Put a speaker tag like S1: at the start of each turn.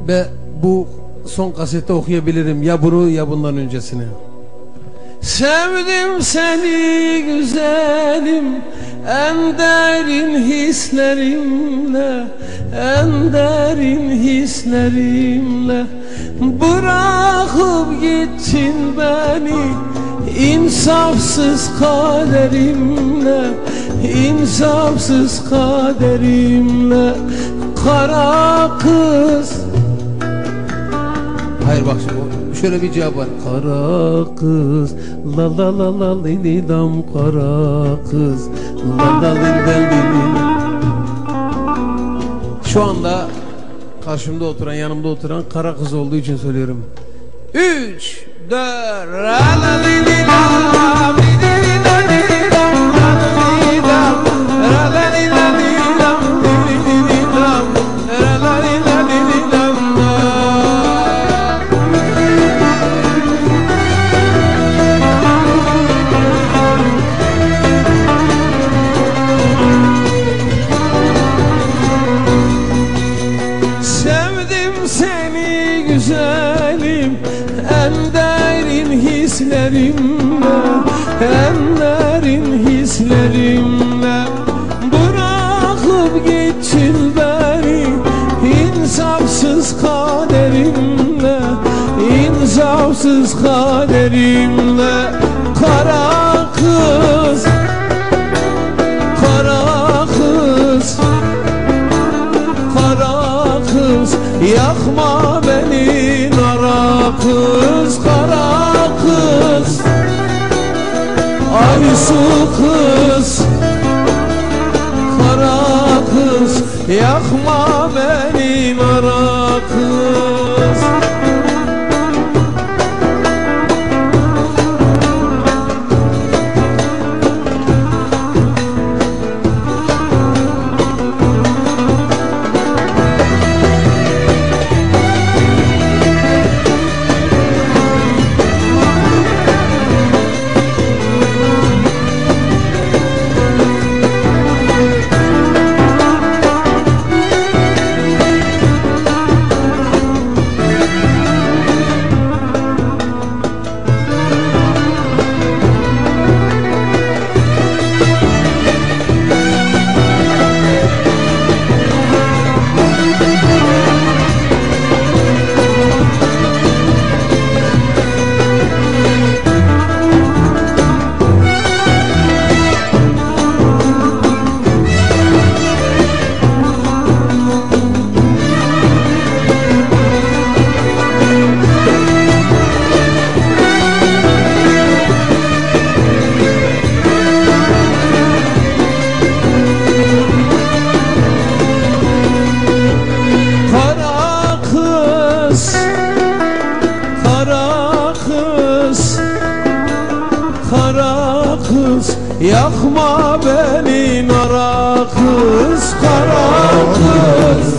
S1: Ve bu son kasette okuyabilirim ya bunu ya bundan öncesini. Sevdim seni güzelim, en derin hislerimle, en derin hislerimle. Bırakıp gittin beni insafsız kaderimle, insafsız kaderimle. Kara kız. Hayır bak şimdi şöyle bir cevap var. Kara kız la la la la li dam, kara kız la la li. Şu anda karşımda oturan, yanımda oturan kara kız olduğu için söylüyorum. 3 4 la la li dam. Seni güzelim, en derin hislerimle, en derin hislerimle. Bırakıp gittin beni insafsız kaderimle, insafsız kaderimle. Kara kız, kara kız, kara kız, yakma beni nara kız, kara kız. Ay su kız, kara kız, yakma beni nara kız. Kara kız, yakma beni nara kız, kara kız.